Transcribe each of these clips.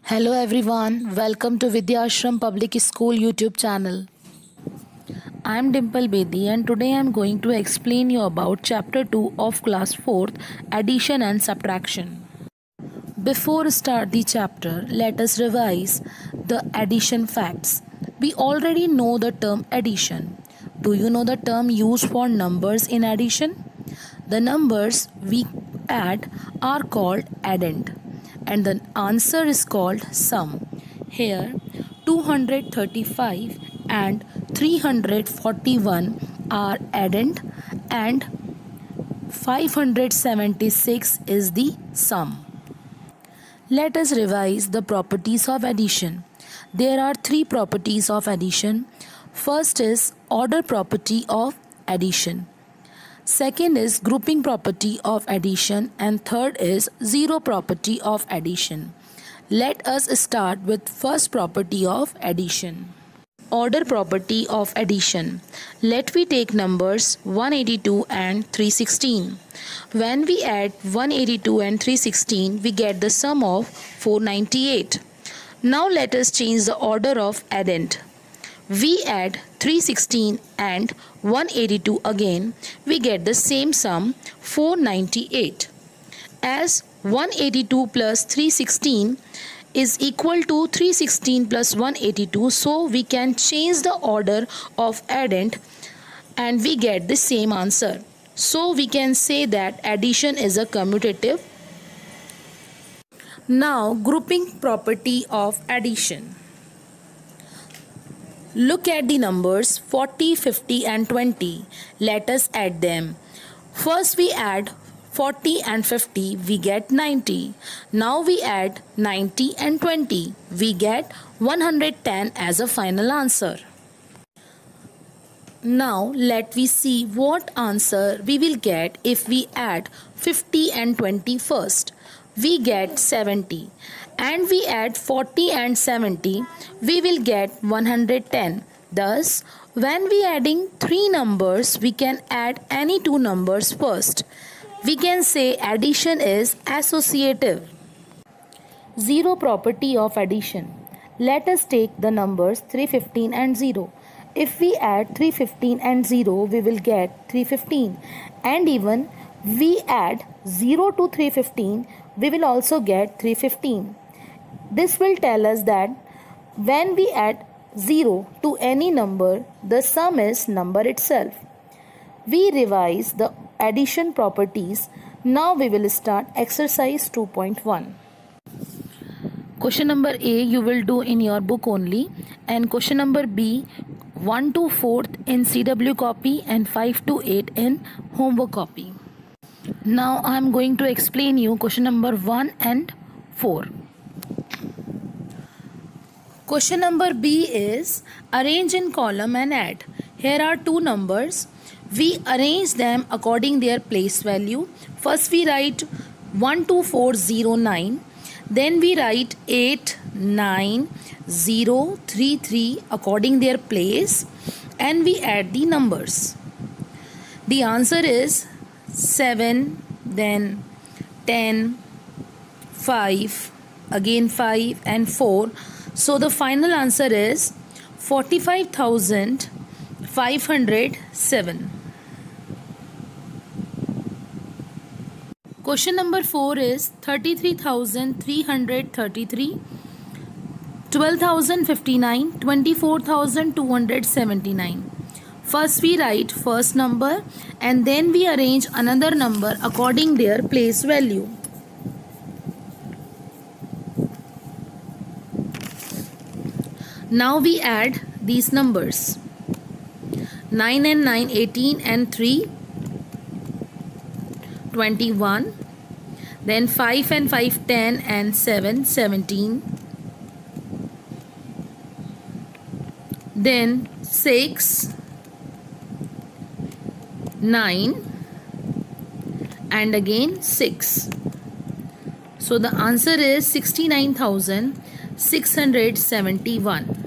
Hello everyone, welcome to Vidyashram Public School YouTube channel. I am Dimple Bedi and today I am going to explain you about chapter 2 of class 4th, addition and subtraction. Before start the chapter, let us revise the addition facts. We already know the term addition. Do you know the term used for numbers in addition? The numbers we add are called addend and the answer is called sum. Here 235 and 341 are addend and 576 is the sum. Let us revise the properties of addition. There are three properties of addition. First is order property of addition. Second is grouping property of addition and third is zero property of addition. Let us start with first property of addition. Order property of addition. Let we take numbers 182 and 316. When we add 182 and 316, we get the sum of 498. Now let us change the order of addend. We add 316 and 182 again, we get the same sum 498. As 182 plus 316 is equal to 316 plus 182, so we can change the order of addend and we get the same answer. So we can say that addition is a commutative. Now grouping property of addition. Look at the numbers 40, 50 and 20. Let us add them. First we add 40 and 50, we get 90. Now we add 90 and 20, we get 110 as a final answer. Now let we see what answer we will get if we add 50 and 20 first. We get 70 and we add 40 and 70, we will get 110. Thus, when we adding three numbers, we can add any two numbers first. We can say addition is associative. Zero property of addition. Let us take the numbers 315 and 0. If we add 315 and 0, we will get 315. And even we add 0 to 315, we will also get 315. This will tell us that when we add 0 to any number, the sum is number itself. We revise the addition properties. Now we will start exercise 2.1. Question number A you will do in your book only, and question number B 1 to 4th in CW copy and 5 to 8 in homework copy. Now I am going to explain you question number 1 and 4. Question number B is arrange in column and add. Here are two numbers. We arrange them according their place value. First we write 12409. Then we write 89033 according their place and we add the numbers. The answer is 7, then 10, 5, again 5 and 4. So the final answer is 45,507. Question number 4 is 33,333, 12,059, 24,279. First we write first number and then we arrange another number according their place value. Now we add these numbers. 9 and 9, 18 and 3, 21. Then 5 and 5, 10 and 7, 17. Then 6, 9 and again 6. So the answer is 69,671.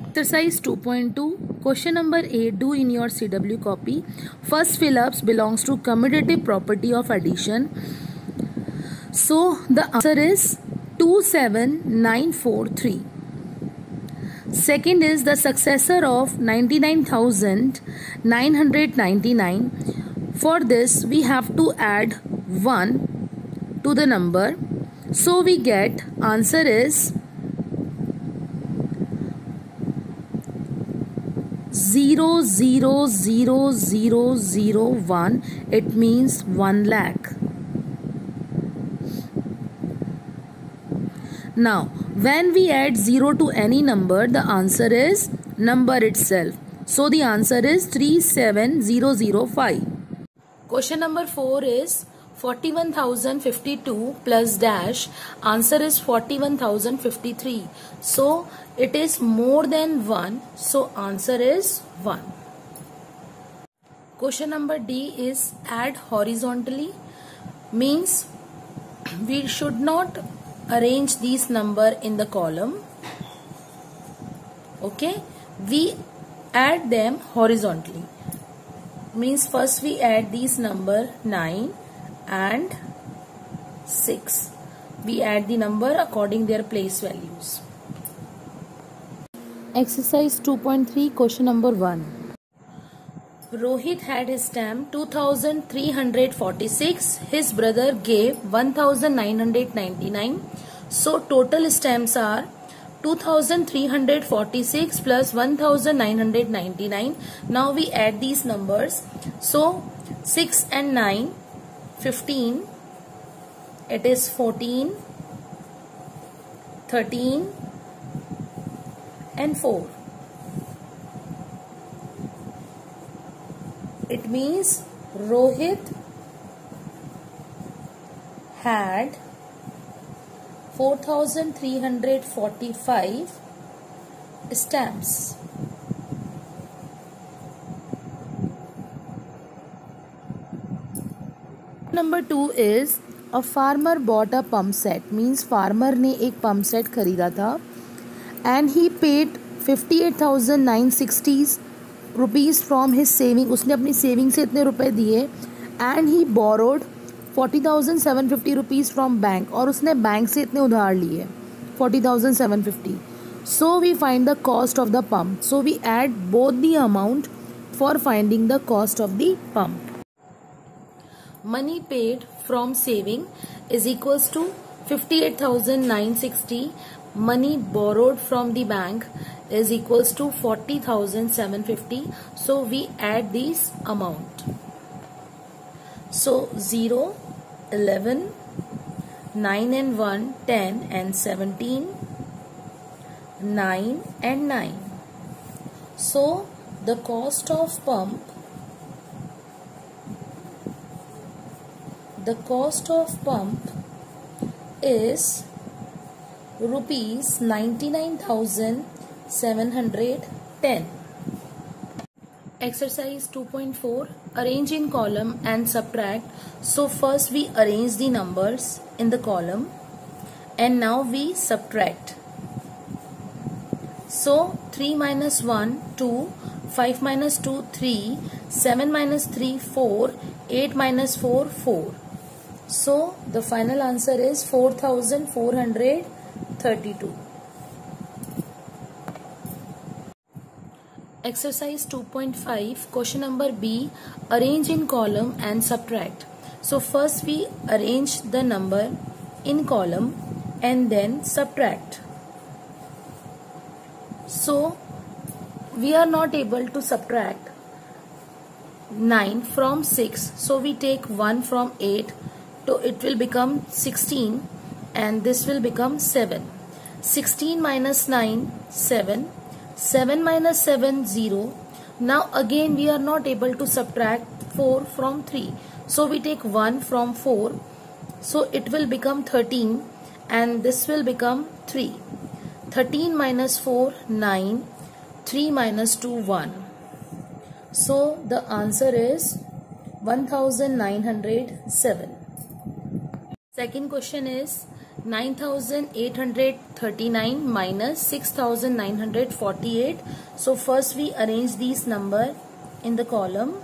Exercise 2.2. Question number A do in your CW copy. First fill ups belongs to commutative property of addition. So the answer is 27943. Second is the successor of 99,999. For this we have to add 1 to the number. So we get answer is 0,000,001. It means 1 lakh. Now, when we add 0 to any number, the answer is number itself. So, the answer is 37005. Question number 4 is 41,052 plus dash. Answer is 41,053. So, it is more than 1. So, answer is 1. Question number D is add horizontally. Means we should not arrange these number in the column. Okay, we add them horizontally. Means first we add these number 9 and 6. We add the number according their place values. Exercise 2.3, question number 1. Rohit had his stamp 2,346. His brother gave 1,999. So total stamps are 2,346 plus 1,999. Now we add these numbers. So 6 and 9, 15. It is 14, 13 and 4. It means Rohit had 4,345 stamps. Number 2 is a farmer bought a pump set. Means farmer ने एक pump set खरीदा था and he paid 58,960 rupees from his saving. उसने अपनी saving से इतने रुपए दिए and he borrowed 40,750 rupees from bank. और उसने बैंक से इतने उधार लिए 40,750. So we find the cost of the pump. So we add both the amount for finding the cost of the pump. Money paid from saving is equals to 58,960. Money borrowed from the bank is equals to 40,750. So we add this amount. So 0, 11, 9 and 1, 10 and 17, 9 and 9. So the cost of pump, is rupees 99,710. Exercise 2.4, arrange in column and subtract. So first we arrange the numbers in the column and now we subtract. So 3 minus 1, 2, 5 minus 2, 3, 7 minus 3, 4, 8 minus 4, 4. So the final answer is 4,432. Exercise 2.5, question number B, arrange in column and subtract. So first we arrange the number in column and then subtract. So we are not able to subtract 9 from 6. So we take 1 from 8. So it will become 16 and this will become 7. 16 minus 9, 7. 7 minus 7, 0. Now again we are not able to subtract 4 from 3. So we take 1 from 4. So it will become 13 and this will become 3. 13 minus 4, 9. 3 minus 2, 1. So the answer is 1907. Second question is 9,839 minus 6,948. So first we arrange these number in the column.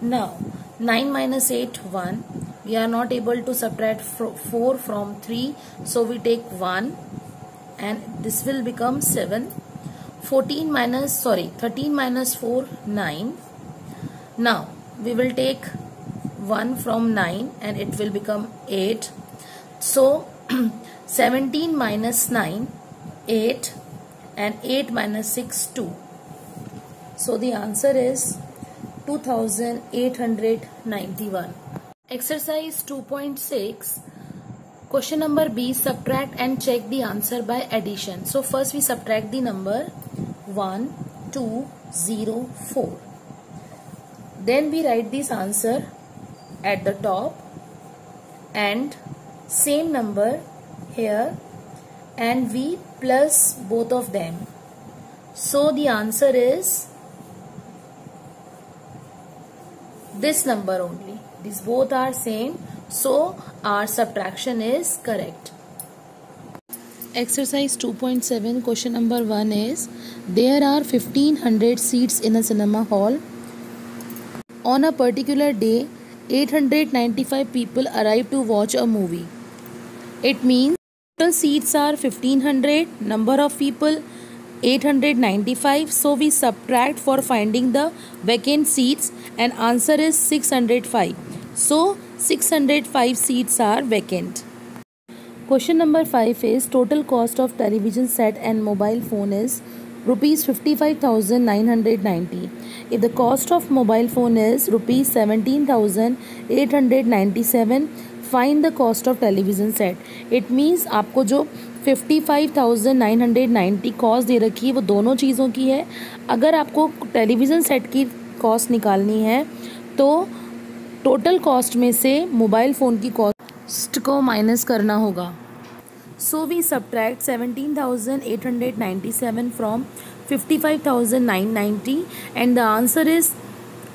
Now 9 minus 8, 1. we are not able to subtract 4 from 3, so we take 1 and this will become 7. 13 minus 4, 9. Now we will take 1 from 9 and it will become 8. So 17 minus 9, 8, and 8 minus 6, 2. So the answer is 2891. Exercise 2.6. Question number B, subtract and check the answer by addition. So first we subtract the number 1, 2, 0, 4. Then we write this answer at the top and same number here and we plus both of them. So the answer is this number only. These both are same, so our subtraction is correct. Exercise 2.7, question number 1 is, there are 1500 seats in a cinema hall. On a particular day, 895 people arrive to watch a movie. It means total seats are 1500, number of people 895, so we subtract for finding the vacant seats and answer is 605. So 605 seats are vacant. Question number 5 is, total cost of television set and mobile phone is rupees 55,990. If the cost of mobile phone is rupees 17,897, find the cost of television set. It means आपको जो 55,990 cost दे रखी है वो दोनों चीज़ों की है. अगर आपको टेलीविज़न सेट की कॉस्ट निकालनी है तो टोटल कॉस्ट में से मोबाइल फ़ोन की कॉस्ट को माइनस करना होगा. So we subtract 17,897 from 55,990 and the answer is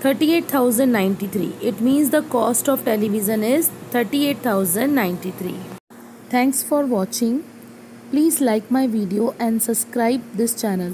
38,093. It means the cost of television is 38,093. Thanks for watching. Please like my video and subscribe this channel.